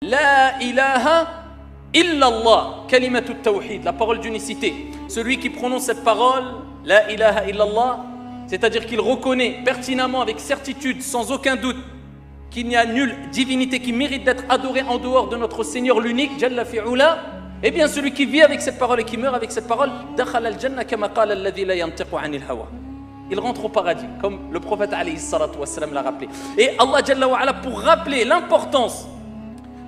La ilaha illallah, kalimatu tawhid, la parole d'unicité. Celui qui prononce cette parole, la ilaha illallah, c'est-à-dire qu'il reconnaît pertinemment, avec certitude, sans aucun doute, qu'il n'y a nulle divinité qui mérite d'être adorée en dehors de notre Seigneur l'unique, Jalla fi'ula. Eh bien, celui qui vit avec cette parole et qui meurt avec cette parole, dakhala al-jannah kama qala alladhi la yantiqu 'anil hawa. Il rentre au paradis, comme le prophète alayhi salatu wassalam l'a rappelé. Et Allah Jalla wa ala, pour rappeler l'importance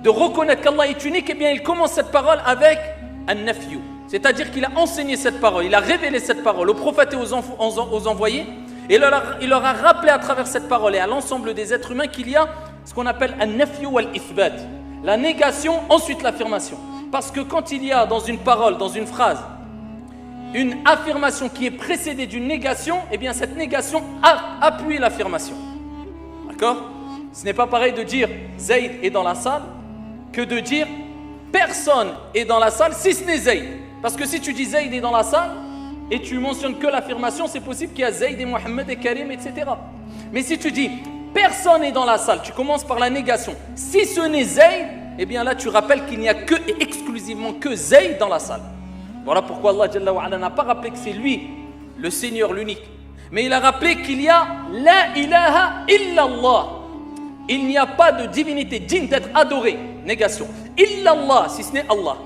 de reconnaître qu'Allah est unique, eh bien, il commence cette parole avec un nafyu. C'est-à-dire qu'il a enseigné cette parole, il a révélé cette parole aux prophètes et aux envoyés, et il leur a rappelé à travers cette parole et à l'ensemble des êtres humains qu'il y a ce qu'on appelle un nafyu wal-ithbat, la négation, ensuite l'affirmation. Parce que quand il y a dans une parole, dans une phrase, une affirmation qui est précédée d'une négation, eh bien cette négation appuie l'affirmation. D'accord ? Ce n'est pas pareil de dire Zayd est dans la salle que de dire personne est dans la salle si ce n'est Zayd. Parce que si tu dis Zayd est dans la salle et tu mentionnes que l'affirmation, c'est possible qu'il y a Zayd et Mohamed et Karim, etc. Mais si tu dis personne est dans la salle, tu commences par la négation. Si ce n'est Zayd, eh bien là tu rappelles qu'il n'y a que et exclusivement que Zayd dans la salle. Voilà pourquoi Allah Jalla wa ala n'a pas rappelé que c'est lui, le Seigneur, l'unique. Mais il a rappelé qu'il y a la ilaha illallah. Il n'y a pas de divinité digne d'être adorée. Négation. Illallah, si ce n'est Allah.